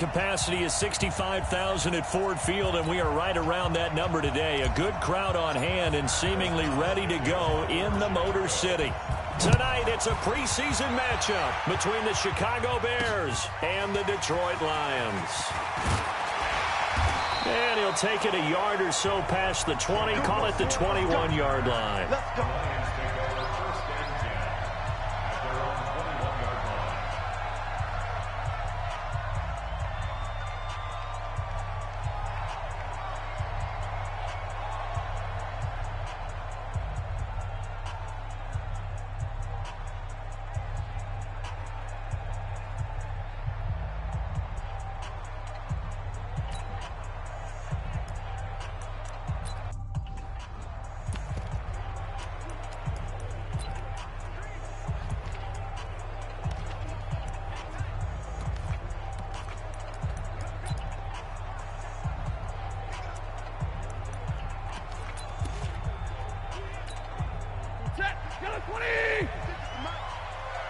Capacity is 65,000 at Ford Field, and we are right around that number today. A good crowd on hand and seemingly ready to go in the Motor City. Tonight, it's a preseason matchup between the Chicago Bears and the Detroit Lions. And he'll take it a yard or so past the 20, call it the 21-yard line.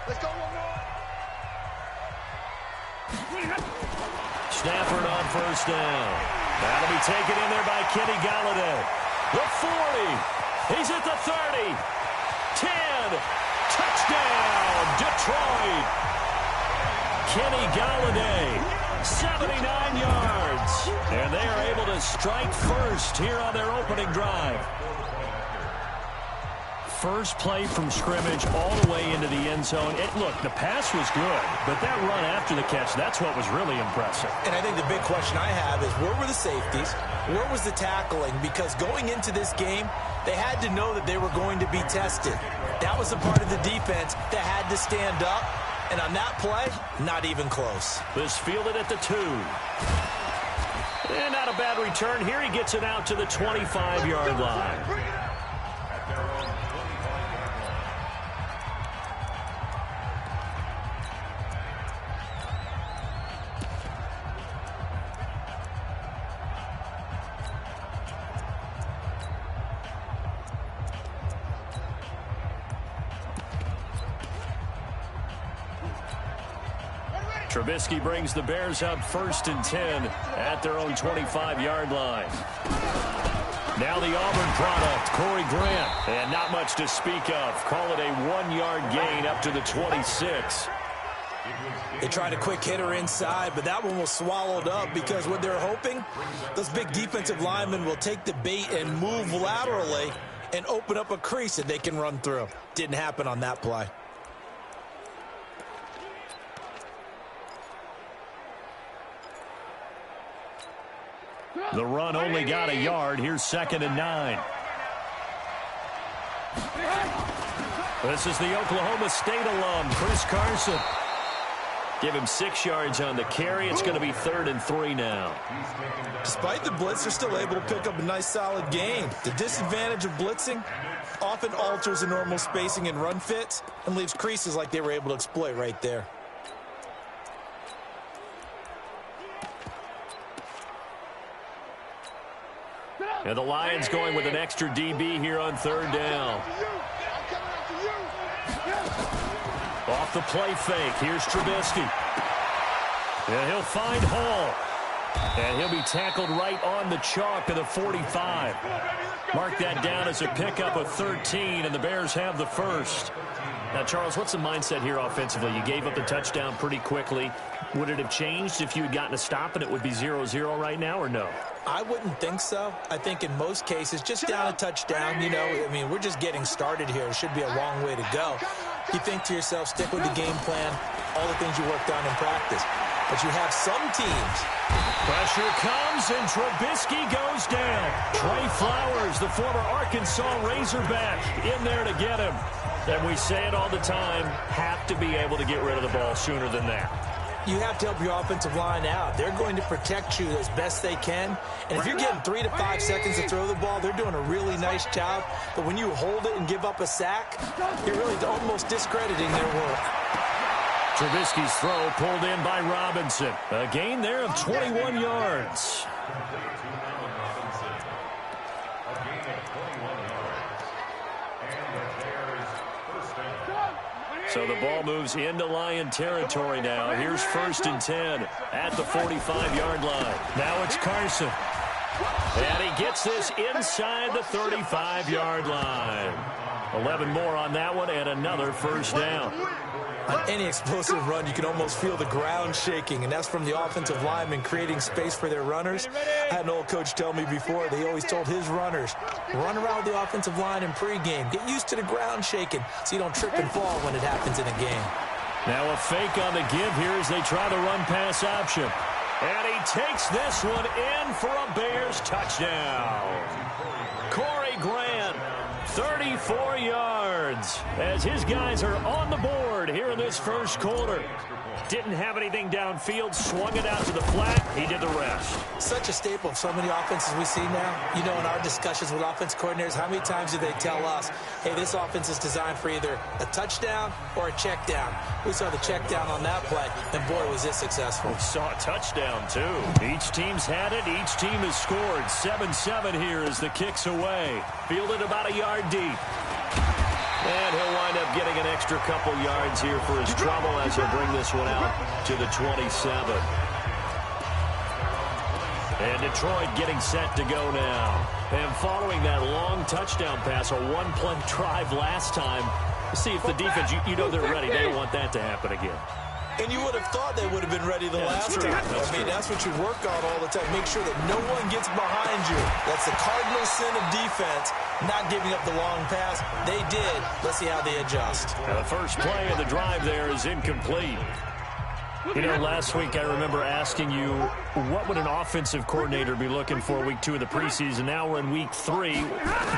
Let's go. Stafford on first down. That'll be taken in there by Kenny Golladay. The 40. He's at the 30. 10. Touchdown, Detroit. Kenny Golladay, 79 yards. And they are able to strike first here on their opening drive. First play from scrimmage all the way into the end zone. Look, the pass was good, but that run after the catch, that's what was really impressive. And I think the big question I have is, where were the safeties? Where was the tackling? Because going into this game, they had to know that they were going to be tested. That was a part of the defense that had to stand up. And on that play, not even close. This fielded at the 2. And not a bad return here. He gets it out to the 25-yard line. Trubisky brings the Bears up 1st and 10 at their own 25-yard line. Now the Auburn product, Corey Grant. And not much to speak of. Call it a 1-yard gain up to the 26. They tried a quick hitter inside, but that one was swallowed up because what they're hoping, those big defensive linemen will take the bait and move laterally and open up a crease that they can run through. Didn't happen on that play. The run only got a yard. Here's 2nd and 9. This is the Oklahoma State alum, Chris Carson. Give him 6 yards on the carry. It's going to be 3rd and 3 now. Despite the blitz, they're still able to pick up a nice, solid gain. The disadvantage of blitzing often alters the normal spacing and run fits and leaves creases like they were able to exploit right there. And the Lions going with an extra DB here on 3rd down. Off the play fake. Here's Trubisky. And he'll find Hall. And he'll be tackled right on the chalk of the 45. Mark that down as a pickup of 13, and the Bears have the first. Now, Charles, what's the mindset here offensively? You gave up the touchdown pretty quickly. Would it have changed if you had gotten a stop and it would be 0-0 right now, or no? I wouldn't think so. I think in most cases, just down a touchdown, we're just getting started here. It should be a long way to go. You think to yourself, stick with the game plan, all the things you worked on in practice. But you have some teams. Pressure comes, and Trubisky goes down. Trey Flowers, the former Arkansas Razorback, in there to get him. And we say it all the time, have to be able to get rid of the ball sooner than that. You have to help your offensive line out. They're going to protect you as best they can. And if you're getting 3 to 5 seconds to throw the ball, they're doing a really nice job. But when you hold it and give up a sack, you're really almost discrediting their work. Trubisky's throw pulled in by Robinson. A gain there of 21 yards. So the ball moves into Lion territory now. Here's 1st and 10 at the 45-yard line. Now it's Carson. And he gets this inside the 35-yard line. 11 more on that one and another 1st down. On any explosive run, you can almost feel the ground shaking, and that's from the offensive linemen creating space for their runners. I had an old coach tell me before, they always told his runners, run around the offensive line in pregame. Get used to the ground shaking so you don't trip and fall when it happens in a game. Now a fake on the give here as they try the run-pass option. And he takes this one in for a Bears touchdown. Corey Grant, 34 yards, as his guys are on the board here in this first quarter. Didn't have anything downfield, swung it out to the flat. He did the rest. Such a staple of so many offenses we see now. You know, in our discussions with offense coordinators, how many times do they tell us, hey, this offense is designed for either a touchdown or a check down. We saw the check down on that play, and boy, was this successful. We saw a touchdown, too. Each team's had it. Each team has scored. 7-7 here as the kick's away. Fielded about a yard deep. And he'll wind up getting an extra couple yards here for his trouble as he'll bring this one out to the 27. And Detroit getting set to go now. And following that long touchdown pass, a one-play drive last time, see if the defense, you know they're ready. They don't want that to happen again. And you would have thought they would have been ready the last time. I mean, that's what you work on all the time. Make sure that no one gets behind you. That's the cardinal sin of defense, not giving up the long pass. They did. Let's see how they adjust. Now the first play of the drive there is incomplete. You know, last week I remember asking you, what would an offensive coordinator be looking for week 2 of the preseason? Now we're in week 3.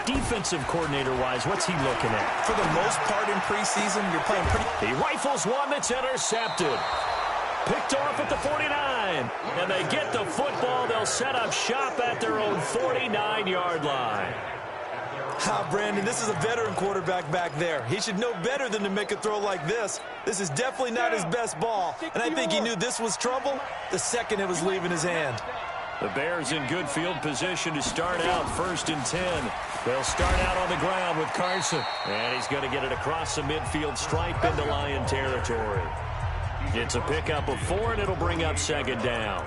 Defensive coordinator-wise, what's he looking at? For the most part in preseason, you're playing pretty... He rifles one that's intercepted. Picked off at the 49. And they get the football. They'll set up shop at their own 49-yard line. Brandon, this is a veteran quarterback back there. He should know better than to make a throw like this. This is definitely not his best ball, and I think he knew this was trouble the second it was leaving his hand. The Bears in good field position to start out 1st and 10. They'll start out on the ground with Carson, and he's going to get it across the midfield stripe into Lion territory. It's a pickup of 4, and it'll bring up 2nd down.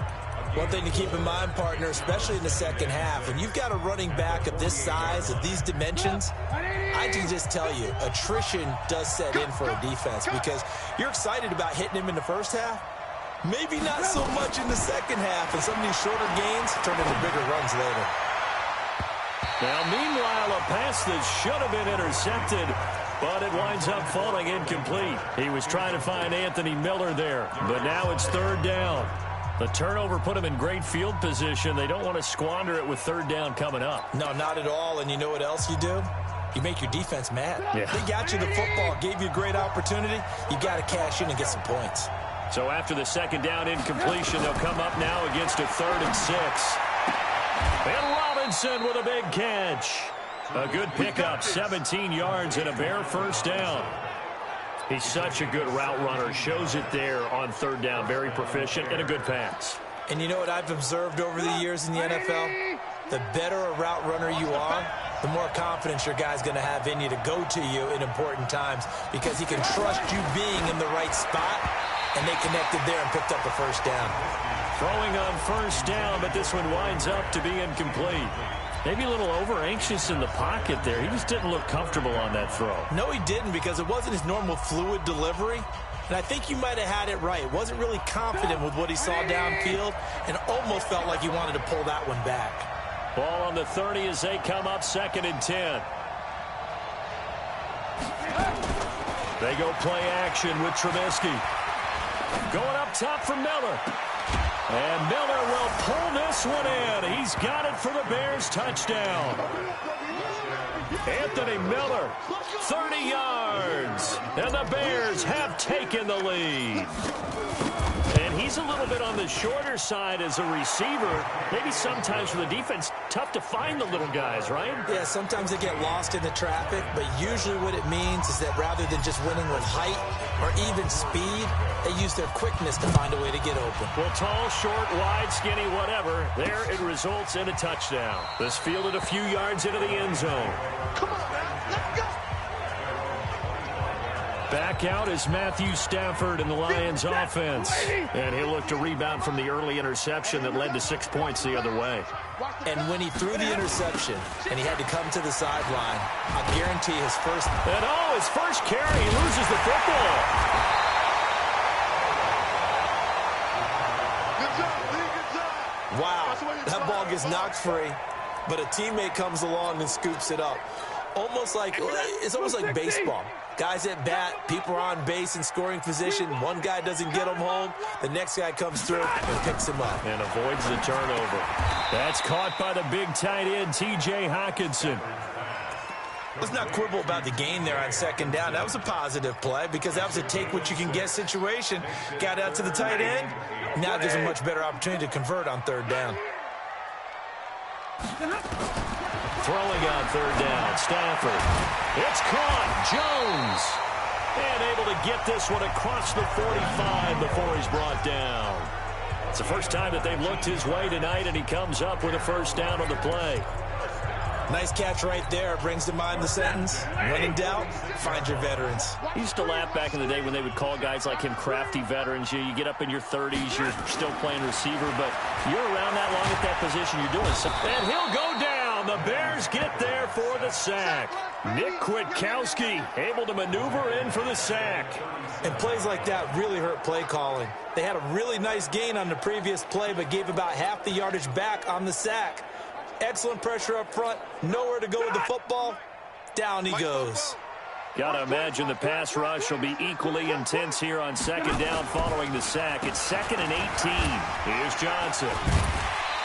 One thing to keep in mind, partner, especially in the second half, when you've got a running back of this size, of these dimensions, I can just tell you, attrition does set in for a defense because you're excited about hitting him in the first half. Maybe not so much in the second half, and some of these shorter gains turn into bigger runs later. Now, meanwhile, a pass that should have been intercepted, but it winds up falling incomplete. He was trying to find Anthony Miller there, but now it's 3rd down. The turnover put them in great field position. They don't want to squander it with 3rd down coming up. No, not at all. And you know what else you do? You make your defense mad. Yeah. They got you the football, gave you a great opportunity. You got to cash in and get some points. So after the 2nd down incompletion, they'll come up now against a 3rd and 6. And Robinson with a big catch. A good pickup, 17 yards and a Bear 1st down. He's such a good route runner. Shows it there on 3rd down. Very proficient and a good pass. And you know what I've observed over the years in the NFL? The better a route runner you are, the more confidence your guy's going to have in you to go to you in important times because he can trust you being in the right spot, and they connected there and picked up a 1st down. Throwing on 1st down, but this one winds up to be incomplete. Maybe a little over-anxious in the pocket there. He just didn't look comfortable on that throw. No, he didn't because it wasn't his normal fluid delivery. And I think you might have had it right. Wasn't really confident with what he saw downfield and almost felt like he wanted to pull that one back. Ball on the 30 as they come up 2nd and 10. They go play action with Trubisky. Going up top for Miller. And Miller will pull this one in. He's got it for the Bears touchdown. Anthony Miller, 30 yards. And the Bears have taken the lead. And he's a little bit on the shorter side as a receiver. Maybe sometimes for the defense, tough to find the little guys, right? Yeah, sometimes they get lost in the traffic, but usually what it means is that rather than just winning with height or even speed, they use their quickness to find a way to get open. Well, tall, short, wide, skinny, whatever, there it results in a touchdown. This fielded a few yards into the end zone. Come on, man. Let's go. Back out is Matthew Stafford in the Lions offense. And he'll look to rebound from the early interception that led to 6 points the other way. And when he threw the interception and he had to come to the sideline, I guarantee his first... And his first carry, he loses the football. Wow, that ball gets knocked free, but a teammate comes along and scoops it up. It's almost like baseball. Guys at bat, people are on base in scoring position. One guy doesn't get him home. The next guy comes through and picks him up. And avoids the turnover. That's caught by the big tight end, T.J. Hockenson. Let's not quibble about the gain there on second down. That was a positive play because that was a take-what-you-can-get situation. Got out to the tight end. Now gives a much better opportunity to convert on third down. Throwing on third down, Stafford. It's caught, Jones. And able to get this one across the 45 before he's brought down. It's the first time that they've looked his way tonight, and he comes up with a first down on the play. Nice catch right there. Brings to mind the sentence, when in doubt, find your veterans. I used to laugh back in the day when they would call guys like him crafty veterans. You get up in your 30s, you're still playing receiver, but you're around that long at that position, you're doing something. And he'll go down. The Bears get there for the sack. Nick Kwiatkowski able to maneuver in for the sack. And plays like that really hurt play calling. They had a really nice gain on the previous play, but gave about half the yardage back on the sack. Excellent pressure up front. Nowhere to go with the football. Down he goes. Got to imagine the pass rush will be equally intense here on second down following the sack. It's 2nd and 18. Here's Johnson.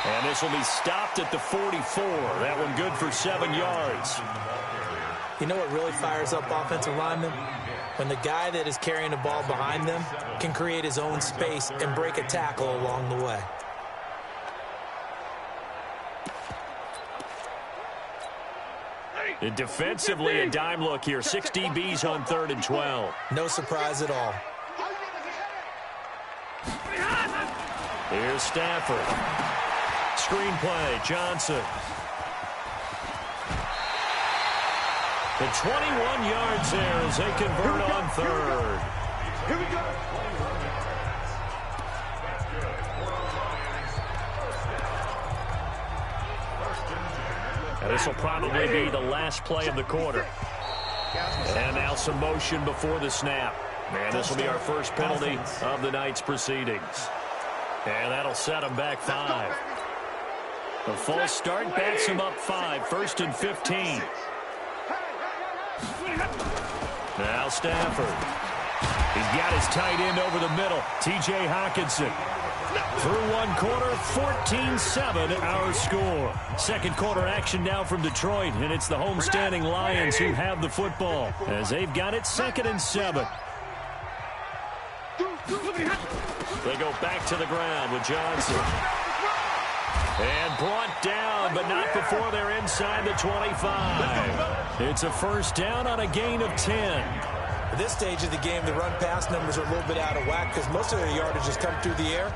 And this will be stopped at the 44. That one good for 7 yards. You know what really fires up offensive linemen? When the guy that is carrying the ball behind them can create his own space and break a tackle along the way. And defensively, a dime look here. 6 DBs on 3rd and 12. No surprise at all. Here's Stafford. Screenplay, Johnson. The 21 yards there as they convert on 3rd. Here we go. And this will probably be the last play of the quarter. And now some motion before the snap. And this will be our first penalty of the night's proceedings. And that'll set them back 5. The false start backs them up 5. 1st and 15. Now Stafford. He's got his tight end over the middle. T.J. Hockenson. Through one quarter, 14-7 our score. Second quarter action now from Detroit, and it's the homestanding Lions who have the football as they've got it 2nd and 7. They go back to the ground with Johnson. And brought down, but not before they're inside the 25. It's a first down on a gain of 10. At this stage of the game, the run-pass numbers are a little bit out of whack because most of their yardage has come through the air.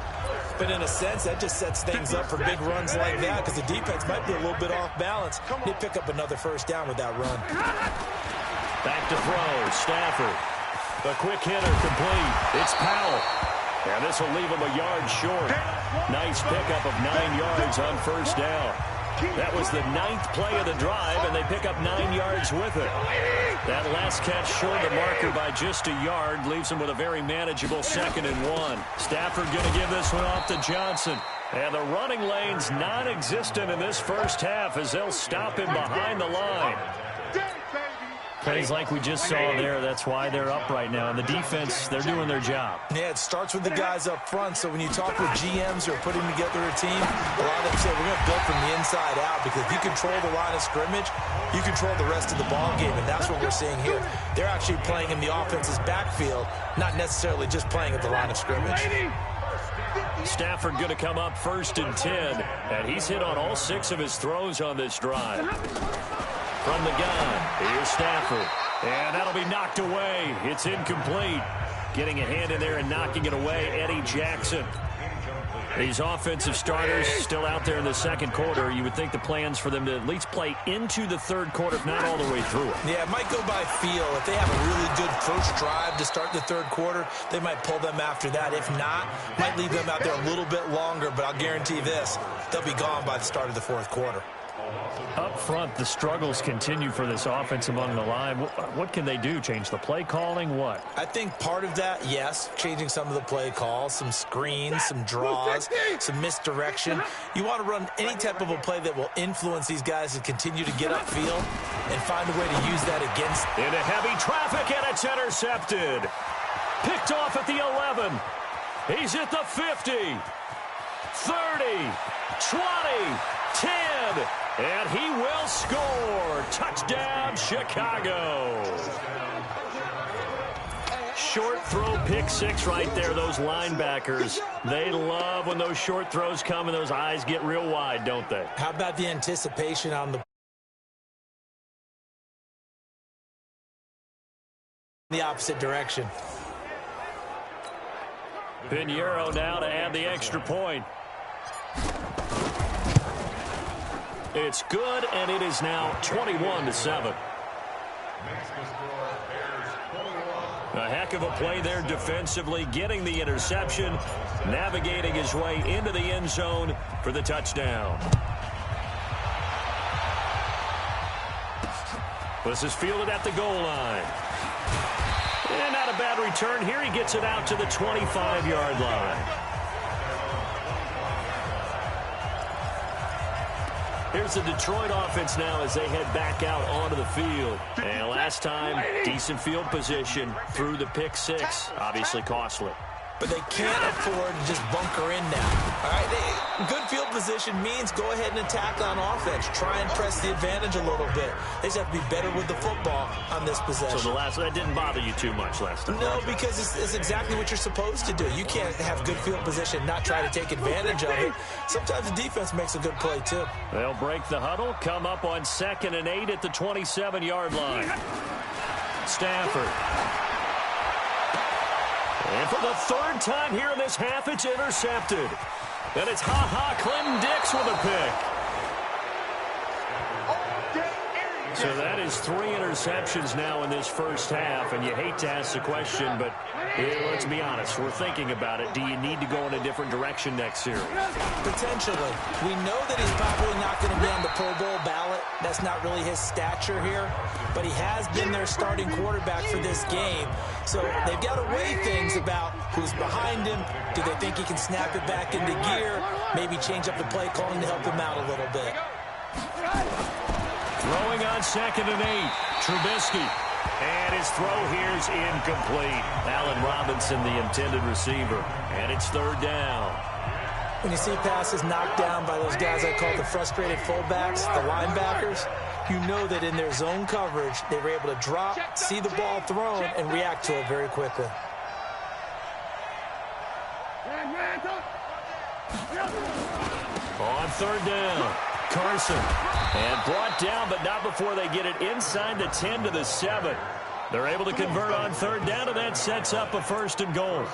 But in a sense, that just sets things up for big runs like that because the defense might be a little bit off balance. They pick up another first down with that run. Back to throw, Stafford. A quick hitter complete. It's Powell. And this will leave him a yard short. Nice pickup of 9 yards on first down. That was the 9th play of the drive, and they pick up 9 yards with it. That last catch short the marker by just a yard leaves him with a very manageable 2nd and 1. Stafford going to give this one off to Johnson. And the running lane's non-existent in this first half as they'll stop him behind the line. Plays like we just saw there, that's why they're up right now. And the defense, they're doing their job. Yeah, it starts with the guys up front. So when you talk with GMs who are putting together a team, a lot of them say we're going to build from the inside out because if you control the line of scrimmage, you control the rest of the ball game, and that's what we're seeing here. They're actually playing in the offense's backfield, not necessarily just playing at the line of scrimmage. Stafford going to come up 1st and 10, and he's hit on all 6 of his throws on this drive. From the gun, here's Stafford. And that'll be knocked away. It's incomplete. Getting a hand in there and knocking it away, Eddie Jackson. These offensive starters still out there in the second quarter. You would think the plans for them to at least play into the third quarter, if not all the way through it. Yeah, it might go by feel. If they have a really good first drive to start the third quarter, they might pull them after that. If not, might leave them out there a little bit longer, but I'll guarantee this, they'll be gone by the start of the fourth quarter. Up front, the struggles continue for this offense among the line. What can they do? Change the play calling? What? I think part of that, yes, changing some of the play calls, some screens, some draws, some misdirection. You want to run any type of a play that will influence these guys to continue to get upfield and find a way to use that against. Into heavy traffic, and it's intercepted. Picked off at the 11. He's at the 50. 30. 20. 10. And he will score. Touchdown, Chicago. Short throw, pick six right there. Those linebackers, they love when those short throws come and those eyes get real wide, don't they? How about the anticipation on the opposite direction? Pinheiro now to add the extra point. It's good, and it is now 21-7. A heck of a play there defensively, getting the interception, navigating his way into the end zone for the touchdown. This is fielded at the goal line. And not a bad return here. He gets it out to the 25-yard line. Here's the Detroit offense now as they head back out onto the field. And last time, decent field position through the pick six. Obviously costly. But they can't afford to just bunker in now. All right, good field position means go ahead and attack on offense. Try and press the advantage a little bit. They just have to be better with the football on this possession. So that didn't bother you too much last time? No, because it's exactly what you're supposed to do. You can't have good field position, not try to take advantage of it. Sometimes the defense makes a good play, too. They'll break the huddle, come up on 2nd and 8 at the 27-yard line. Stafford. And for the third time here in this half, it's intercepted. And it's Clinton Dix with a pick. So that is 3 interceptions now in this first half, and you hate to ask the question, but let's be honest, we're thinking about it. Do you need to go in a different direction next series? Potentially. We know that he's probably not going to be on the Pro Bowl ballot. That's not really his stature here, but he has been their starting quarterback for this game. So they've got to weigh things about who's behind him. Do they think he can snap it back into gear? Maybe change up the play calling to help him out a little bit. Throwing on 2nd and 8, Trubisky. And his throw here is incomplete. Allen Robinson, the intended receiver. And it's 3rd down. When you see passes knocked down by those guys I call the frustrated fullbacks, the linebackers, you know that in their zone coverage, they were able to drop, see the ball thrown, and react to it very quickly. On 3rd down, Carson. And brought down, but not before they get it inside the 10 to the 7. They're able to convert on 3rd down, and that sets up a 1st and goal.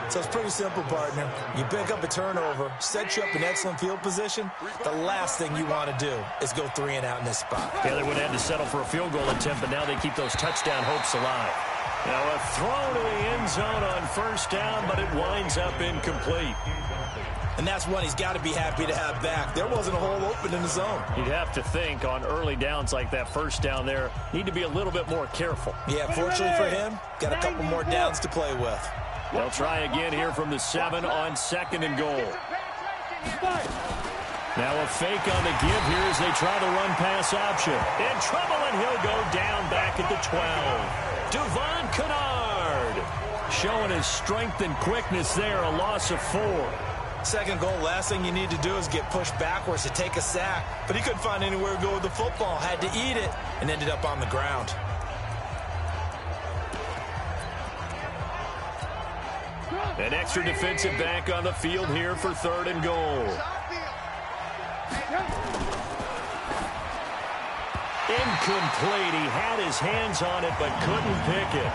So it's pretty simple, partner. You pick up a turnover, set you up in excellent field position. The last thing you want to do is go 3 and out in this spot. Yeah, they would have had to settle for a field goal attempt, but now they keep those touchdown hopes alive. Now a throw to the end zone on 1st down, but it winds up incomplete. And that's one he's got to be happy to have back. There wasn't a hole open in the zone. You'd have to think on early downs like that 1st down there, need to be a little bit more careful. Yeah, fortunately for him, got a couple more downs to play with. They'll try again here from the 7 on 2nd and goal. Now a fake on the give here as they try the run-pass option. In trouble, and he'll go down back at the 12. Devon Kennard showing his strength and quickness there, a loss of 4. 2nd goal, last thing you need to do is get pushed backwards to take a sack. But he couldn't find anywhere to go with the football, had to eat it, and ended up on the ground. An extra defensive back on the field here for 3rd and goal. Incomplete. He had his hands on it but couldn't pick it.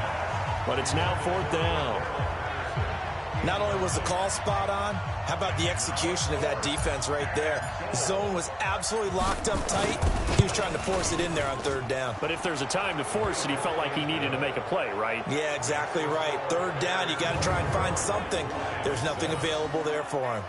But it's now 4th down. Not only was the call spot on, how about the execution of that defense right there? The zone was absolutely locked up tight. He was trying to force it in there on third down. But if there's a time to force it, he felt like he needed to make a play, right? Yeah, exactly right. Third down, you got to try and find something. There's nothing available there for him.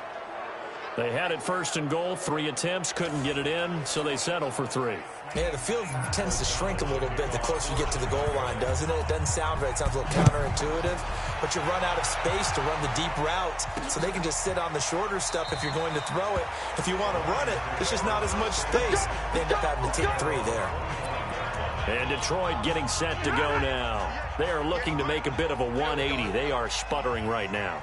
They had it first and goal. 3 attempts, couldn't get it in, so they settle for 3. Yeah, the field tends to shrink a little bit the closer you get to the goal line, doesn't it? It doesn't sound right. It sounds a little counterintuitive. But you run out of space to run the deep routes, so they can just sit on the shorter stuff if you're going to throw it. If you want to run it, there's just not as much space. They end up having to take 3 there. And Detroit getting set to go now. They are looking to make a bit of a 180. They are sputtering right now.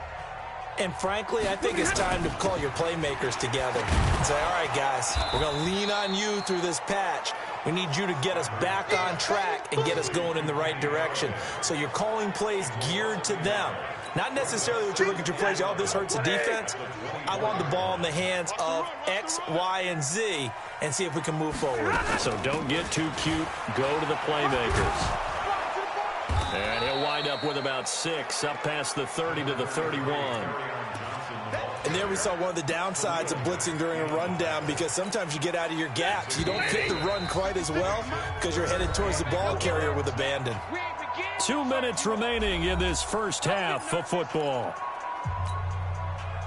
And frankly, I think it's time to call your playmakers together and say, all right, guys, we're going to lean on you through this patch. We need you to get us back on track and get us going in the right direction. So you're calling plays geared to them. Not necessarily what you're looking to plays, oh, this hurts the defense. I want the ball in the hands of X, Y, and Z and see if we can move forward. So don't get too cute. Go to the playmakers. And he'll wind up with about 6, up past the 30 to the 31. And there we saw one of the downsides of blitzing during a rundown, because sometimes you get out of your gaps. You don't fit the run quite as well because you're headed towards the ball carrier with abandon. 2 minutes remaining in this first half of football.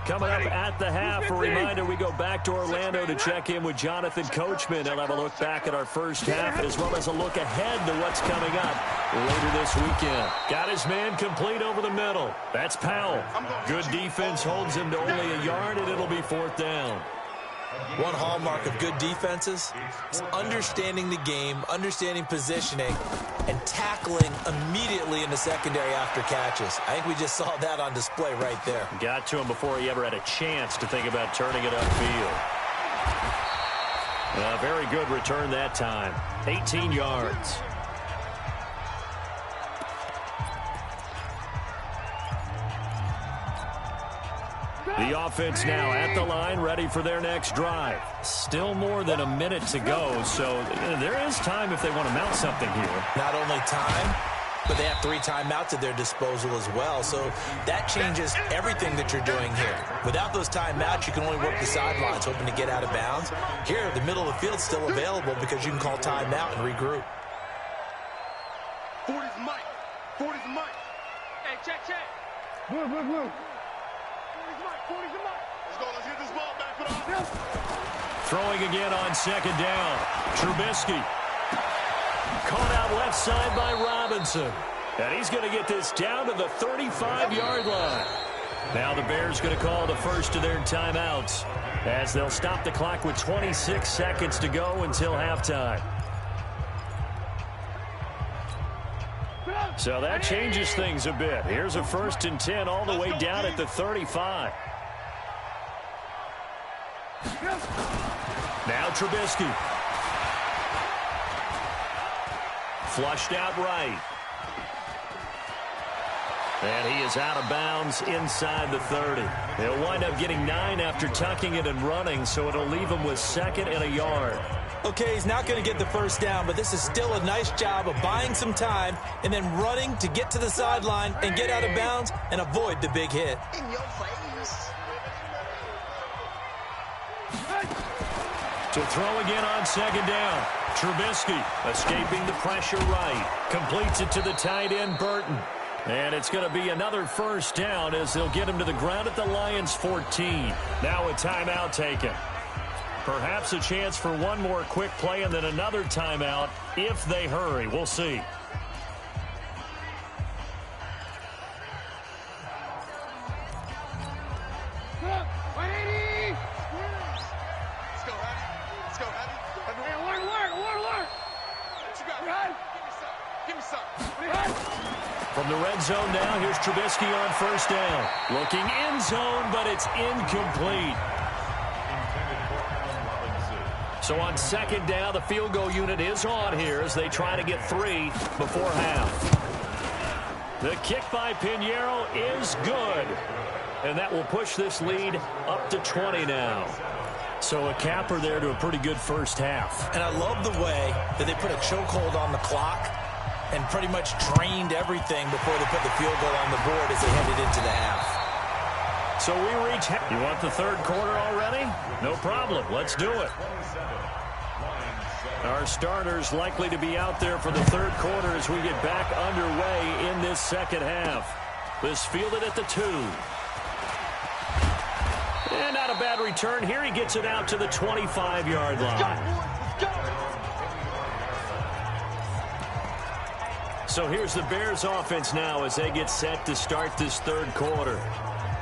Coming up at the half, a reminder, we go back to Orlando to check in with Jonathan Coachman. He'll have a look back at our first half as well as a look ahead to what's coming up later this weekend. Got his man complete over the middle. That's Powell. Good defense holds him to only a yard, and it'll be 4th down. One hallmark of good defenses is understanding the game, understanding positioning, and tackling immediately in the secondary after catches. I think we just saw that on display right there. Got to him before he ever had a chance to think about turning it upfield. A very good return that time. 18 yards. The offense now at the line, ready for their next drive. Still more than a minute to go, so there is time if they want to mount something here. Not only time, but they have 3 timeouts at their disposal as well, so that changes everything that you're doing here. Without those timeouts, you can only work the sidelines, hoping to get out of bounds. Here, the middle of the field's still available because you can call timeout and regroup. 40's Mike. 40's Mike. Hey, check. Blue. Let's go. Let's get this ball back for the offense. Throwing again on 2nd down. Trubisky. Caught out left side by Robinson. And he's going to get this down to the 35-yard line. Now the Bears going to call the first of their timeouts as they'll stop the clock with 26 seconds to go until halftime. So that changes things a bit. Here's a 1st and 10 all the way down at the 35. Now Trubisky. Flushed out right. And he is out of bounds inside the 30. They'll wind up getting 9 after tucking it and running, so it'll leave him with 2nd and a yard. Okay, he's not going to get the first down, but this is still a nice job of buying some time and then running to get to the sideline and get out of bounds and avoid the big hit. In your face. To throw again on 2nd down. Trubisky escaping the pressure right. Completes it to the tight end, Burton. And it's going to be another 1st down as they'll get him to the ground at the Lions' 14. Now a timeout taken. Perhaps a chance for one more quick play and then another timeout if they hurry. We'll see. From the red zone now, here's Trubisky on 1st down. Looking end zone, but it's incomplete. So on 2nd down, the field goal unit is on here as they try to get 3 before half. The kick by Pinheiro is good. And that will push this lead up to 20 now. So a capper there to a pretty good first half. And I love the way that they put a chokehold on the clock and pretty much drained everything before they put the field goal on the board as they headed into the half. So we reach. You want the third quarter already? No problem. Let's do it. Our starters likely to be out there for the third quarter as we get back underway in this second half. This fielded at the 2. And not a bad return here. He gets it out to the 25-yard line. So here's the Bears offense now as they get set to start this third quarter.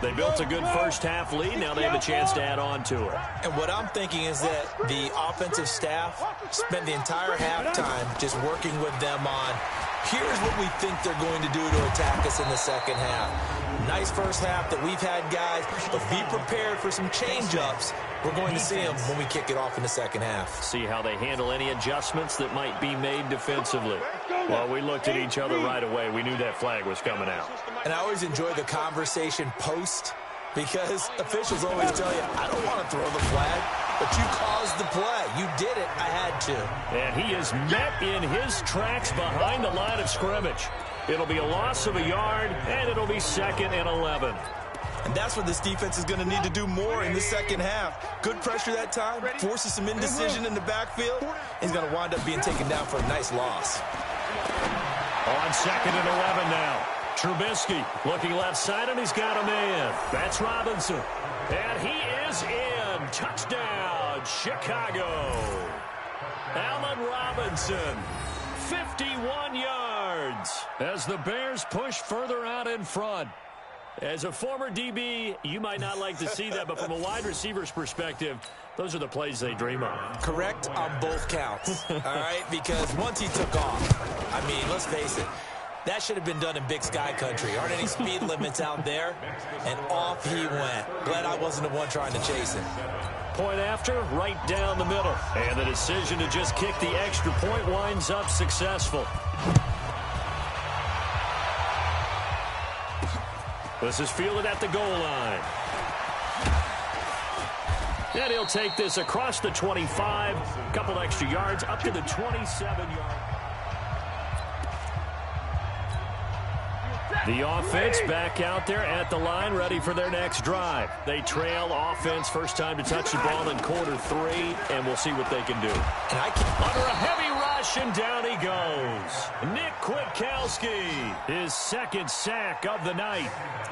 They built a good first-half lead. Now they have a chance to add on to it. And what I'm thinking is that the offensive staff spent the entire halftime just working with them on, here's what we think they're going to do to attack us in the second half. Nice first half that we've had, guys, but be prepared for some change-ups. We're going to see them when we kick it off in the second half. See how they handle any adjustments that might be made defensively. Well, we looked at each other right away. We knew that flag was coming out. And I always enjoy the conversation post because officials always tell you, I don't want to throw the flag, but you caused the play. You did it. I had to. And he is met in his tracks behind the line of scrimmage. It'll be a loss of a yard, and it'll be 2nd and 11. And that's what this defense is going to need to do more in the second half. Good pressure that time, forces some indecision in the backfield. He's going to wind up being taken down for a nice loss. On 2nd and 11 now. Trubisky looking left side, and he's got a man. That's Robinson. And he is in. Touchdown, Chicago. Allen Robinson, 51 yards as the Bears push further out in front. As a former DB, you might not like to see that, but from a wide receiver's perspective, those are the plays they dream of. Correct on both counts, all right? Because once he took off, I mean, let's face it, that should have been done in Big Sky country. Aren't any speed limits out there? And off he went. Glad I wasn't the one trying to chase him. Point after, right down the middle. And the decision to just kick the extra point winds up successful. This is fielded at the goal line. And he'll take this across the 25. A couple extra yards up to the 27-yard. The offense back out there at the line, ready for their next drive. They trail offense, first time to touch the ball in quarter 3, and we'll see what they can do. Under a heavy rush, and down he goes. Nick Kwiatkowski, his 2nd sack of the night.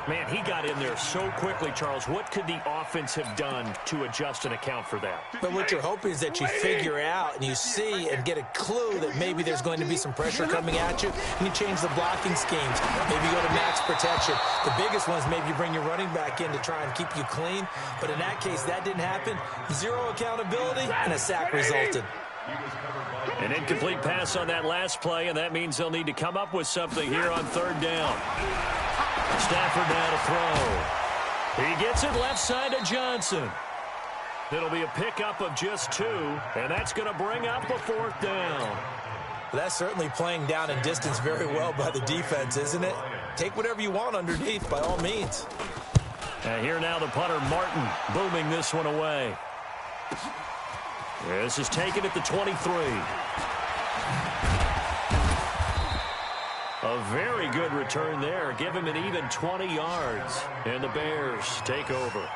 Man, he got in there so quickly, Charles. What could the offense have done to adjust and account for that? But what you're hoping is that you figure out and you see and get a clue that maybe there's going to be some pressure coming at you, and you change the blocking schemes. Maybe go to max protection. The biggest one is maybe you bring your running back in to try and keep you clean. But in that case, that didn't happen. Zero accountability, and a sack resulted. An incomplete pass on that last play, and that means they'll need to come up with something here on 3rd down. Stafford now to throw. He gets it left side to Johnson. It'll be a pickup of just 2, and that's going to bring up a 4th down. That's certainly playing down and distance very well by the defense, isn't it? Take whatever you want underneath, by all means. And here now the punter, Martin, booming this one away. This is taken at the 23. A very good return there. Give him an even 20 yards. And the Bears take over.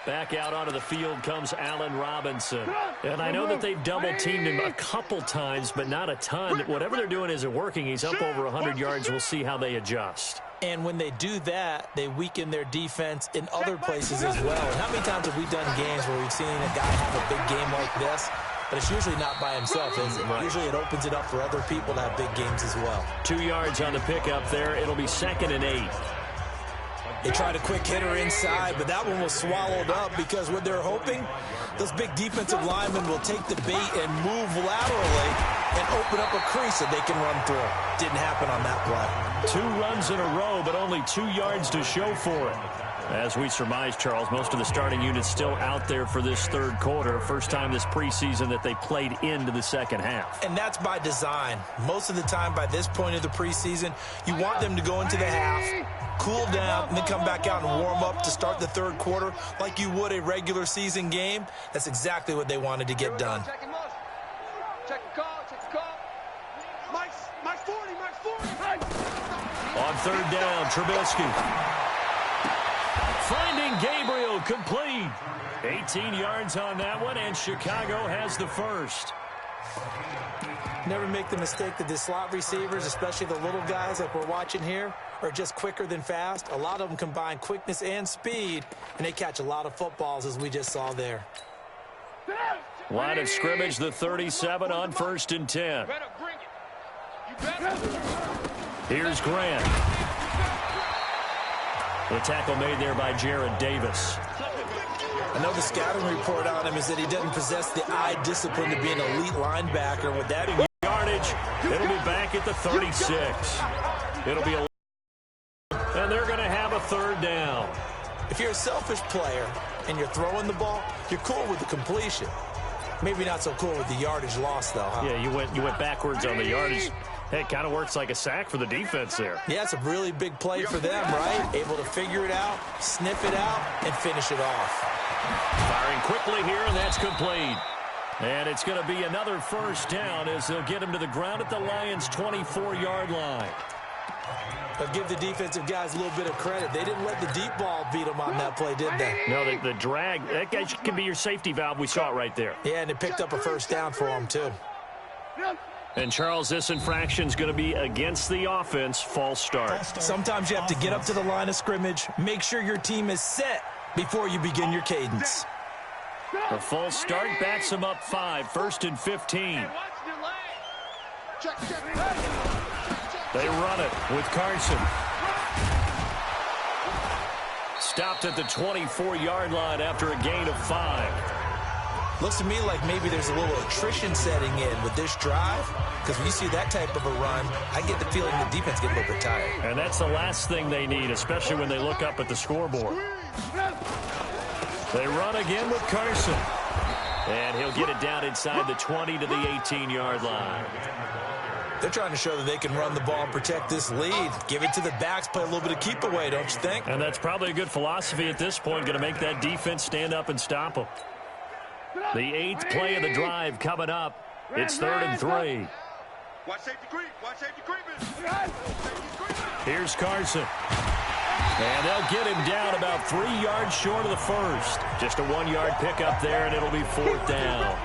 Back out onto the field comes Allen Robinson. And I know that they've double-teamed him a couple times, but not a ton. Whatever they're doing isn't working. He's up over 100 yards. We'll see how they adjust. And when they do that, they weaken their defense in other places as well. And how many times have we done games where we've seen a guy have a big game like this? But it's usually not by himself, is it? Right. Usually it opens it up for other people to have big games as well. 2 yards on the pickup there. It'll be 2nd and 8. They tried a quick hitter inside, but that one was swallowed up because what they're hoping, those big defensive linemen will take the bait and move laterally and open up a crease that they can run through. Didn't happen on that play. 2 runs in a row, but only 2 yards to show for it. As we surmise, Charles, most of the starting units still out there for this third quarter. First time this preseason that they played into the second half. And that's by design. Most of the time by this point of the preseason, you want them to go into the half, cool down, and then come back out and warm up to start the third quarter like you would a regular season game. That's exactly what they wanted to get done. Check the call. Mike's 40. On 3rd down, Trubisky. Finding Gabriel, complete. 18 yards on that one, and Chicago has the first. Never make the mistake that the slot receivers, especially the little guys like we're watching here, are just quicker than fast. A lot of them combine quickness and speed, and they catch a lot of footballs, as we just saw there. Line of scrimmage, the 37 on 1st and 10. Here's Grant. The tackle made there by Jared Davis. I know the scouting report on him is that he doesn't possess the eye discipline to be an elite linebacker. With that yardage, it'll be back at the 36. It'll be and they're going to have a 3rd down. If you're a selfish player and you're throwing the ball, you're cool with the completion. Maybe not so cool with the yardage loss, though, huh? Yeah, you went backwards on the yardage. Hey, it kind of works like a sack for the defense there. Yeah, it's a really big play for them, right? Able to figure it out, sniff it out, and finish it off. Firing quickly here, and that's complete. And it's going to be another 1st down as they'll get him to the ground at the Lions' 24-yard line. I'll give the defensive guys a little bit of credit. They didn't let the deep ball beat them on that play, did they? No, the drag, that guy can be your safety valve. We saw it right there. Yeah, and it picked up a 1st down for them, too. And, Charles, this infraction's going to be against the offense, false start. Sometimes you have to get up to the line of scrimmage, make sure your team is set before you begin your cadence. The false start backs them up 5, 1st and 15. They run it with Carson. Stopped at the 24-yard line after a gain of 5. Looks to me like maybe there's a little attrition setting in with this drive, because when you see that type of a run, I get the feeling the defense gets a little bit tired. And that's the last thing they need, especially when they look up at the scoreboard. They run again with Carson. And he'll get it down inside the 20 to the 18-yard line. They're trying to show that they can run the ball and protect this lead. Give it to the backs, play a little bit of keep away, don't you think? And that's probably a good philosophy at this point, going to make that defense stand up and stop them. The 8th play of the drive coming up. It's 3rd and 3. Watch safety creep. Watch safety creeping. Here's Carson. And they'll get him down about 3 yards short of the 1st. Just a 1-yard pickup there, and it'll be 4th down.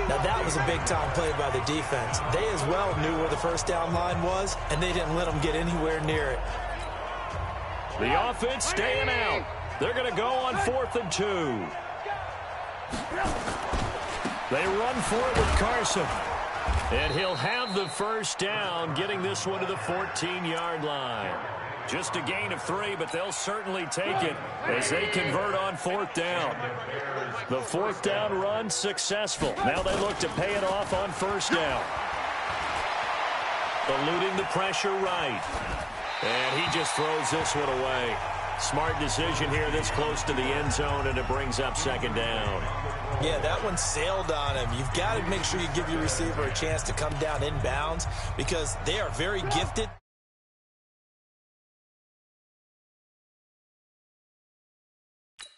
Now, that was a big-time play by the defense. They as well knew where the 1st down line was, and they didn't let them get anywhere near it. The offense staying out. They're going to go on 4th and 2. They run for it with Carson. And he'll have the 1st down, getting this one to the 14-yard line. Just a gain of 3, but they'll certainly take it as they convert on 4th down. The 4th down run successful. Now they look to pay it off on 1st down. Eluding the pressure right. And he just throws this one away. Smart decision here this close to the end zone, and it brings up 2nd down. Yeah, that one sailed on him. You've got to make sure you give your receiver a chance to come down inbounds because they are very gifted.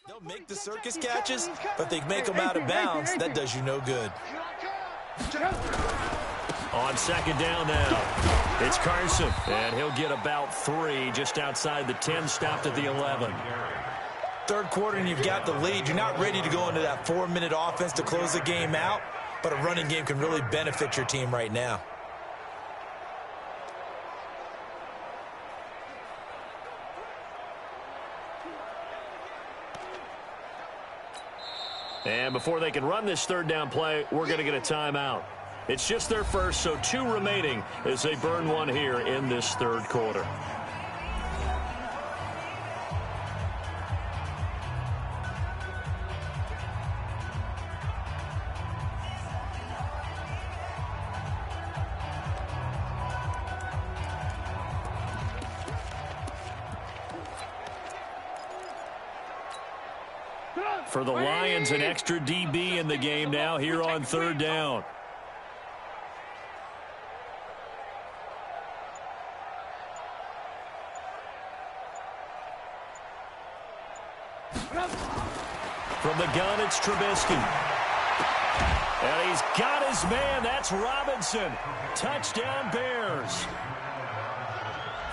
They'll make the circus catches, but they make them out of bounds. That does you no good. On 2nd down now, it's Carson, and he'll get about 3 just outside the 10, stopped at the 11. 3rd quarter, and you've got the lead. You're not ready to go into that 4-minute offense to close the game out, but a running game can really benefit your team right now. And before they can run this 3rd down play, we're going to get a timeout. It's just their first, so 2 remaining as they burn one here in this 3rd quarter. For the Lions, an extra DB in the game now here on 3rd down. From the gun, it's Trubisky. And he's got his man. That's Robinson. Touchdown, Bears.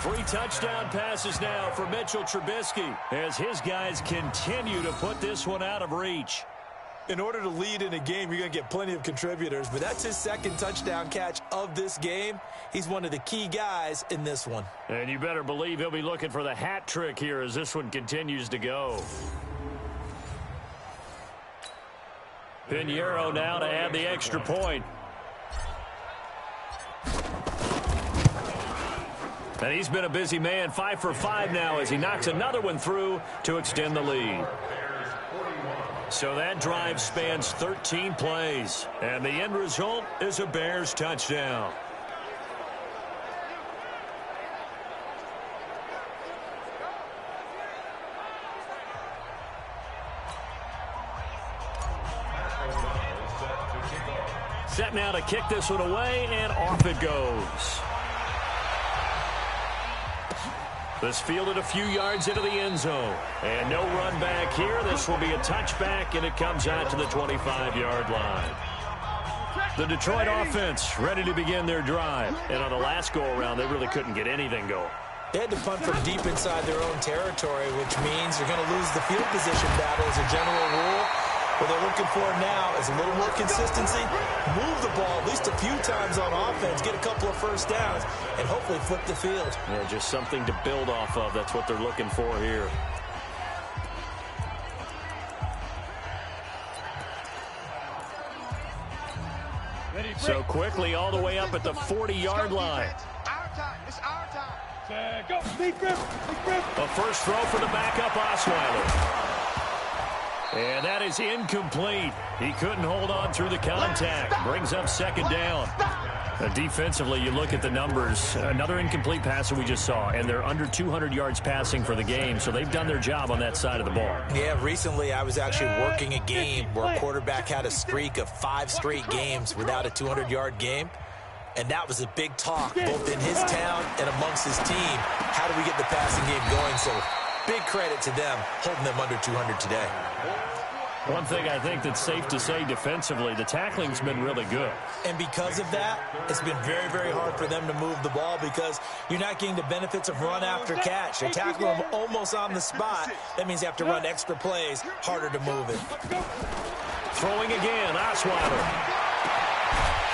3 touchdown passes now for Mitchell Trubisky as his guys continue to put this one out of reach. In order to lead in a game, you're going to get plenty of contributors, but that's his 2nd touchdown catch of this game. He's one of the key guys in this one. And you better believe he'll be looking for the hat trick here as this one continues to go. Pinheiro now to add the extra point. And he's been a busy man, 5 for 5 now as he knocks another one through to extend the lead. So that drive spans 13 plays, and the end result is a Bears touchdown. Set now to kick this one away, and off it goes. This fielded a few yards into the end zone. And no run back here. This will be a touchback, and it comes out to the 25-yard line. The Detroit offense ready to begin their drive. And on the last go-around, they really couldn't get anything going. They had to punt from deep inside their own territory, which means they're going to lose the field position battle as a general rule. What they're looking for now is a little more consistency, move the ball at least a few times on offense, get a couple of first downs, and hopefully flip the field. Yeah, just something to build off of. That's what they're looking for here. So quickly all the way up at the 40-yard line. Our time. It's our time. Go. Big grip. Big grip. A first throw for the backup Osweiler. And that is incomplete. He couldn't hold on through the contact. Brings up 2nd down. Defensively, you look at the numbers. Another incomplete pass that we just saw, and they're under 200 yards passing for the game, so they've done their job on that side of the ball. Yeah, recently I was actually working a game where a quarterback had a streak of 5 straight games without a 200-yard game, and that was a big talk both in his town and amongst his team. How do we get the passing game going? So big credit to them holding them under 200 today. One thing I think that's safe to say defensively, the tackling's been really good. And because of that, it's been very, very hard for them to move the ball because you're not getting the benefits of run after catch. You're tackling them almost on the spot. That means you have to run extra plays, harder to move it. Throwing again, Osweiler.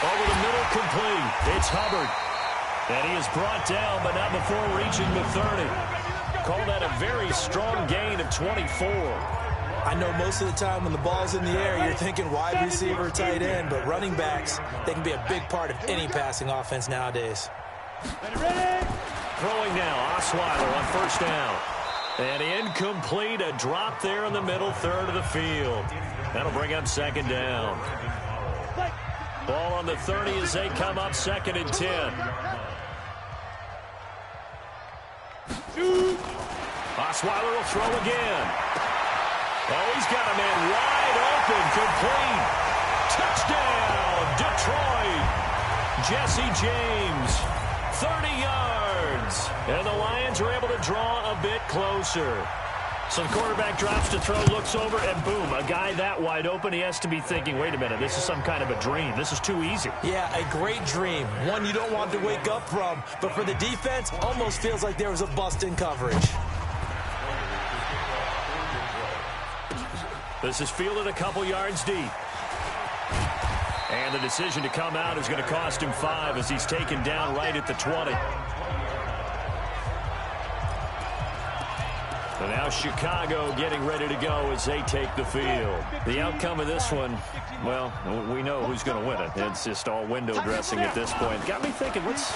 Over the middle, complete. It's Hubbard. And he is brought down, but not before reaching the 30. Call that a very strong gain of 24. I know most of the time when the ball's in the air, you're thinking wide receiver, tight end, but running backs, they can be a big part of any passing offense nowadays. Throwing now, Osweiler on first down. And incomplete, a drop there in the middle third of the field. That'll bring up 2nd down. Ball on the 30 as they come up 2nd and 10. Osweiler will throw again. Oh, he's got a man wide open, complete. Touchdown, Detroit. Jesse James, 30 yards. And the Lions are able to draw a bit closer. So the quarterback drops to throw, looks over, and boom, a guy that wide open, he has to be thinking, wait a minute, this is some kind of a dream. This is too easy. Yeah, a great dream. One you don't want to wake up from. But for the defense, almost feels like there was a bust in coverage. This is fielded a couple yards deep. And the decision to come out is going to cost him 5 as he's taken down right at the 20. And now Chicago getting ready to go as they take the field. The outcome of this one, well, we know who's going to win it. It's just all window dressing at this point. Got me thinking, what's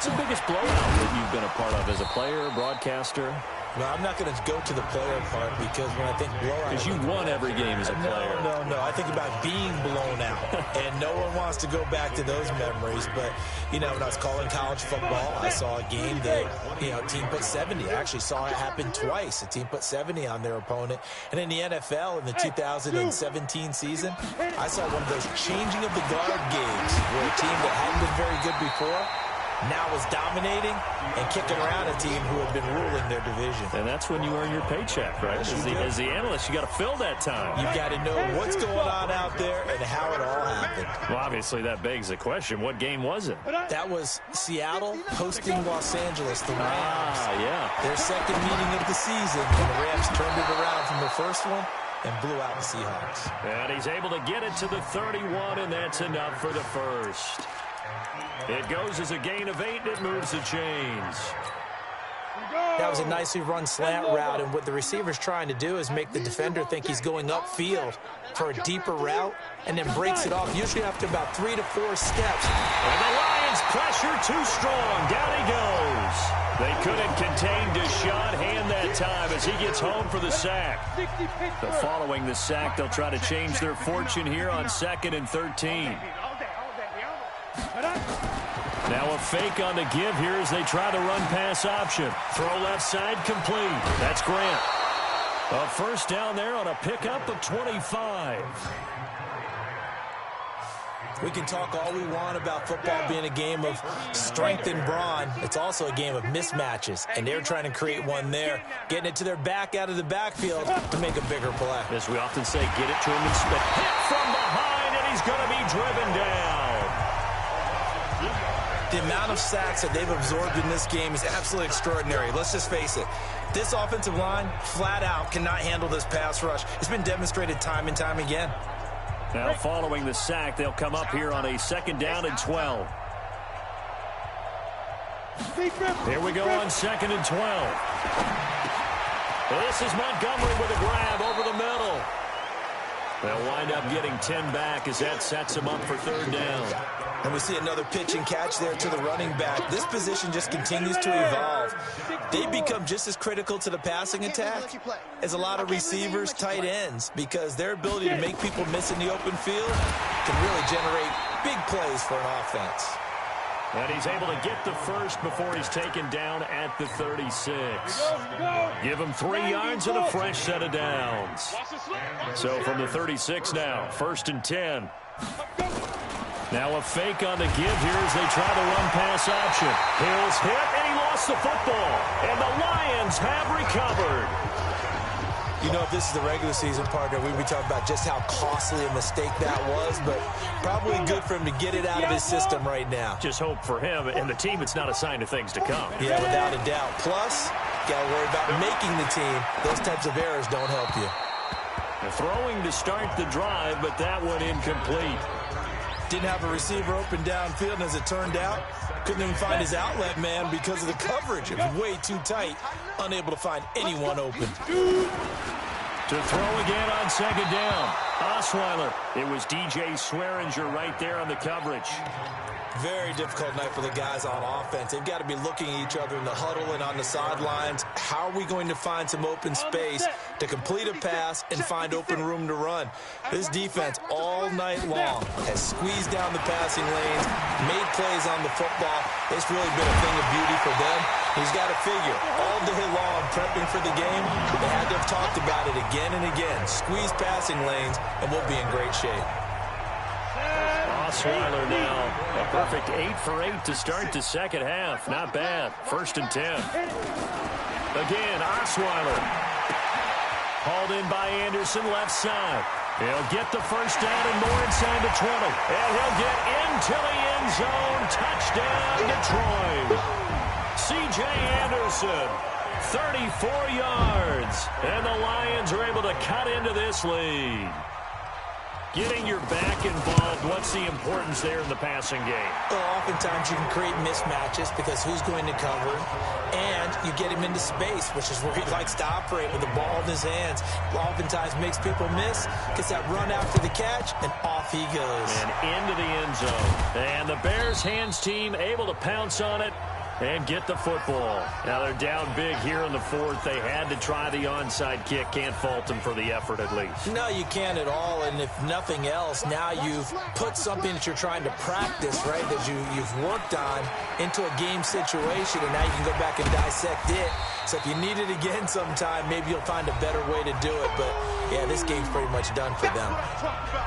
the biggest blowout that you've been a part of as a player, broadcaster? No, I'm not going to go to the player part because when I think blowout... Because you won every game as a player. No. I think about being blown out. And no one wants to go back to those memories. But, you know, when I was calling college football, I saw a game that, you know, a team put 70. I actually saw it happen twice. A team put 70 on their opponent. And in the NFL, in the 2017 season, I saw one of those changing of the guard games where a team that hadn't been very good before now was dominating and kicking around a team who had been ruling their division. And that's when you earn your paycheck, right? As the analyst, you got to fill that time. You've got to know what's going on out there and how it all happened. Well, obviously, that begs the question, what game was it? That was Seattle hosting Los Angeles, the Rams. Yeah. Their second meeting of the season, and the Rams turned it around from the first one and blew out the Seahawks. And he's able to get it to the 31, and that's enough for the first. It goes as a gain of 8, and it moves the chains. That was a nicely run slant route, and what the receiver's trying to do is make the defender think he's going upfield for a deeper route, and then breaks it off, usually after about 3 to 4 steps. And the Lions pressure too strong. Down he goes. They couldn't contain Deshaun Hand that time as he gets home for the sack. But following the sack, they'll try to change their fortune here on 2nd and 13. Now a fake on the give here as they try the run-pass option. Throw left side complete. That's Grant. A first down there on a pickup of 25. We can talk all we want about football being a game of strength and brawn. It's also a game of mismatches, and they're trying to create one there, getting it to their back out of the backfield to make a bigger play. As we often say, get it to him and spit. Hit from behind, and he's going to be driven down. The amount of sacks that they've absorbed in this game is absolutely extraordinary. Let's just face it. This offensive line, flat out, cannot handle this pass rush. It's been demonstrated time and time again. Now following the sack, they'll come up here on a 2nd down and 12. Here we go on 2nd and 12. This is Montgomery with a grab over the middle. They'll wind up getting 10 back as that sets them up for 3rd down. And we see another pitch and catch there to the running back. This position just continues to evolve. They become just as critical to the passing attack as a lot of receivers, tight ends, because their ability to make people miss in the open field can really generate big plays for an offense. And he's able to get the first before he's taken down at the 36. Give him 3 yards and a fresh set of downs. So from the 36 now, 1st and 10. Now a fake on the give here as they try the run-pass option. Hill's hit, and he lost the football. And the Lions have recovered. You know, if this is the regular season, partner, we'd be talking about just how costly a mistake that was, but probably good for him to get it out of his system right now. Just hope for him and the team it's not a sign of things to come. Yeah, without a doubt. Plus, got to worry about making the team. Those types of errors don't help you. Throwing to start the drive, but that one incomplete. Didn't have a receiver open downfield, and as it turned out, couldn't even find his outlet man because of the coverage. It was way too tight, unable to find anyone open. To throw again on 2nd down. Osweiler. It was DJ Swearinger right there on the coverage. Very difficult night for the guys on offense. They've got to be looking at each other in the huddle and on the sidelines. How are we going to find some open space to complete a pass and find open room to run? This defense all night long has squeezed down the passing lanes, made plays on the football. It's really been a thing of beauty for them. He's got to figure all day long prepping for the game. They had to have talked about it again and again. Squeeze passing lanes, and we'll be in great shape. Osweiler now, a perfect 8 for 8 to start the second half. Not bad. 1st and 10. Again, Osweiler. Hauled in by Anderson, left side. He'll get the first down and more inside the 20. And he'll get into the end zone. Touchdown, Detroit. C.J. Anderson, 34 yards. And the Lions are able to cut into this lead. Getting your back involved, what's the importance there in the passing game? Well, oftentimes you can create mismatches because who's going to cover, and you get him into space, which is where he likes to operate with the ball in his hands. Oftentimes makes people miss, gets that run after the catch, and off he goes. And into the end zone. And the Bears hands team able to pounce on it and get the football. Now they're down big here in the 4th. They had to try the onside kick. Can't fault them for the effort at least. No, you can't at all. And if nothing else, now you've put something that you're trying to practice, right, that you've worked on into a game situation, and now you can go back and dissect it. So if you need it again sometime, maybe you'll find a better way to do it. But, yeah, this game's pretty much done for them.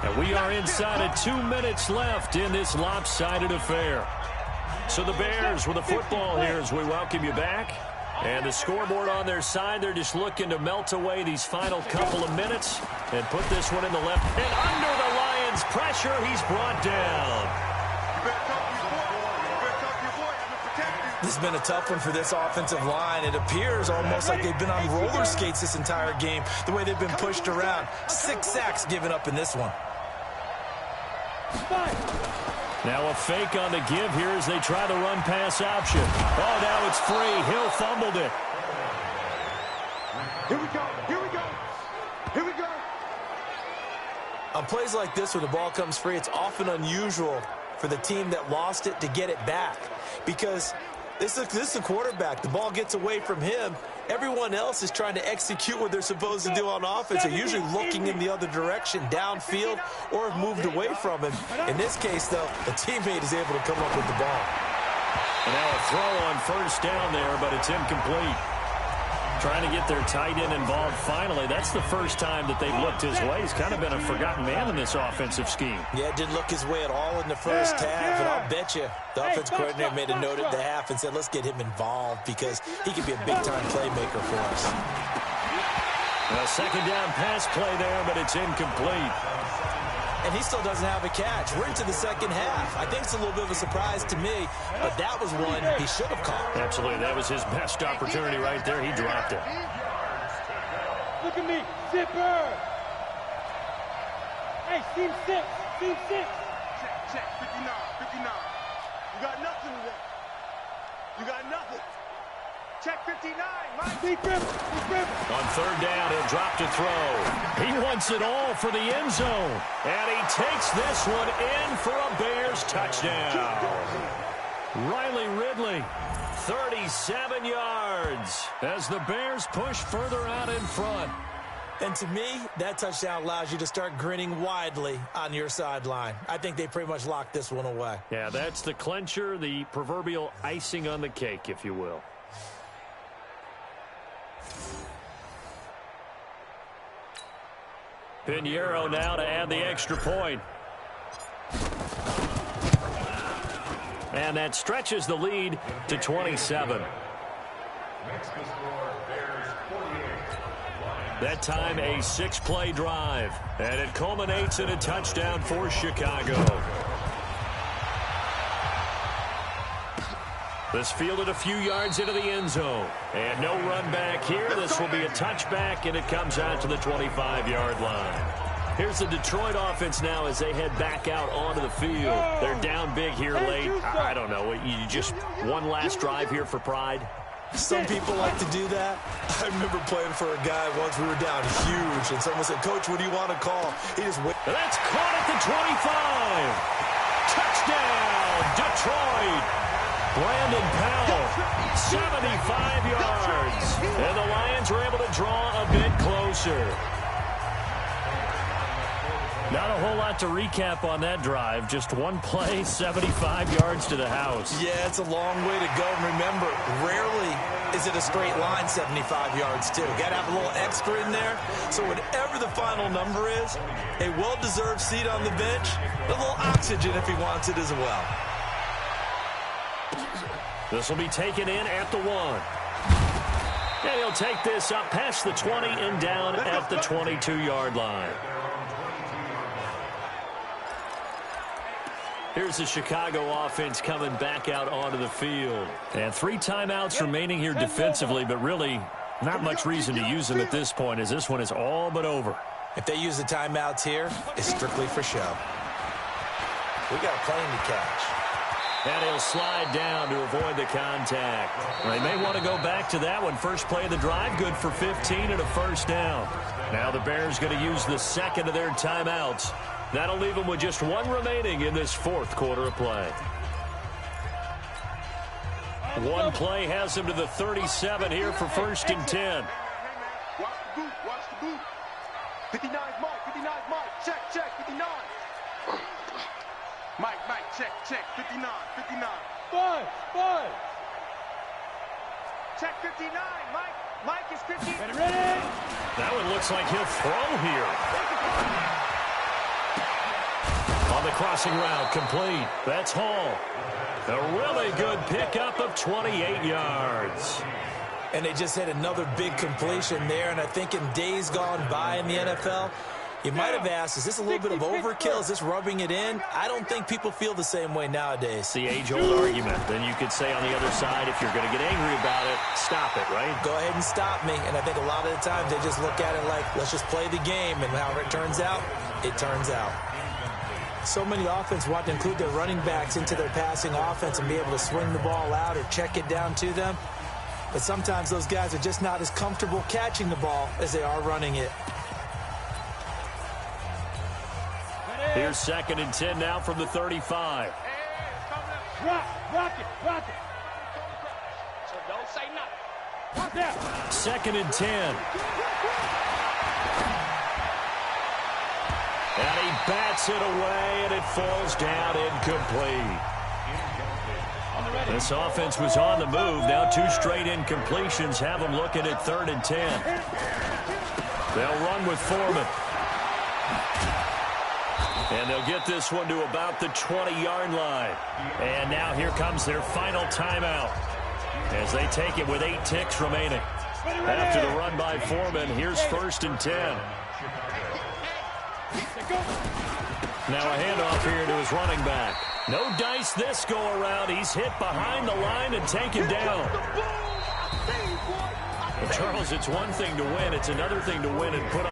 And we are inside of 2 minutes left in this lopsided affair. So the Bears with the football here as we welcome you back. And the scoreboard on their side, they're just looking to melt away these final couple of minutes and put this one in the left. And under the Lions' pressure, he's brought down. This has been a tough one for this offensive line. It appears almost like they've been on roller skates this entire game, the way they've been pushed around. 6 sacks given up in this one. Now a fake on the give here as they try the run-pass option. Oh, now it's free. Hill fumbled it. Here we go. Here we go. Here we go. On plays like this where the ball comes free, it's often unusual for the team that lost it to get it back. Because this is a quarterback. The ball gets away from him. Everyone else is trying to execute what they're supposed to do on offense. They're usually looking in the other direction, downfield, or have moved away from him. In this case, though, a teammate is able to come up with the ball. And now a throw on first down there, but it's incomplete. Trying to get their tight end involved finally. That's the first time that they've looked his way. He's kind of been a forgotten man in this offensive scheme. Yeah, it didn't look his way at all in the first half, and I'll bet you the offense coordinator made a note at the half and said, let's get him involved because he could be a big-time playmaker for us. A second down pass play there, but it's incomplete. And he still doesn't have a catch. We're into the second half. I think it's a little bit of a surprise to me, but that was one he should have caught. Absolutely. That was his best opportunity right there. He dropped it. Look at me. Zipper. Hey, team 6. Team 6. Check. 59. 59. You got nothing today. You got nothing. Check 59, Mike. On third down, he'll drop to throw. He wants it all for the end zone. And he takes this one in for a Bears touchdown. Riley Ridley, 37 yards as the Bears push further out in front. And to me, that touchdown allows you to start grinning widely on your sideline. I think they pretty much locked this one away. Yeah, that's the clincher, the proverbial icing on the cake, if you will. Pinheiro now to add the extra point. And that stretches the lead to 27. That time a 6-play drive. And it culminates in a touchdown for Chicago. This fielded a few yards into the end zone. And no run back here. This will be a touchback, and it comes out to the 25-yard line. Here's the Detroit offense now as they head back out onto the field. They're down big here late. I don't know. You just one last drive here for pride? Some people like to do that. I remember playing for a guy once we were down huge, and someone said, Coach, what do you want to call? He just went. That's caught at the 25. Touchdown, Detroit. Brandon Powell, 75 yards. And the Lions were able to draw a bit closer. Not a whole lot to recap on that drive. Just one play, 75 yards to the house. Yeah, it's a long way to go. Remember, rarely is it a straight line 75 yards, too. Got to have a little extra in there. So whatever the final number is, a well-deserved seat on the bench, a little oxygen if he wants it as well. This will be taken in at the 1. And he'll take this up past the 20 and down at the 22-yard line. Here's the Chicago offense coming back out onto the field. And 3 timeouts remaining here defensively, but really not much reason to use them at this point as this one is all but over. If they use the timeouts here, it's strictly for show. We got a plane to catch. And he'll slide down to avoid the contact. They may want to go back to that one. First play of the drive, good for 15 and a first down. Now the Bears going to use the second of their timeouts. That'll leave them with just 1 remaining in this 4th quarter of play. One play has them to the 37 here for 1st and 10. Watch the boot. Watch the boot. 59 Mike. 59 Mike. Check. 59. Mike, check. 59. 5. Check 59. Mike is 50. Ready? That one looks like he'll throw here. On the crossing route, complete. That's Hall. A really good pickup of 28 yards. And they just had another big completion there. And I think in days gone by in the NFL, you might have asked, is this a little bit of overkill? Is this rubbing it in? I don't think people feel the same way nowadays. It's the age-old argument. Then you could say on the other side, if you're going to get angry about it, stop it, right? Go ahead and stop me. And I think a lot of the times they just look at it like, let's just play the game. And however it turns out, it turns out. So many offenses want to include their running backs into their passing offense and be able to swing the ball out or check it down to them. But sometimes those guys are just not as comfortable catching the ball as they are running it. Here's 2nd and 10 now from the 35. Rock it. So don't say nothing. 2nd and 10. And he bats it away, and it falls down incomplete. This offense was on the move. Now 2 straight incompletions have them looking at 3rd and 10. They'll run with Foreman. And they'll get this one to about the 20-yard line. And now here comes their final timeout as they take it with 8 ticks remaining. After the run by Foreman, here's 1st and 10. Now a handoff here to his running back. No dice this go around. He's hit behind the line and taken down. Well, Charles, it's one thing to win. It's another thing to win and put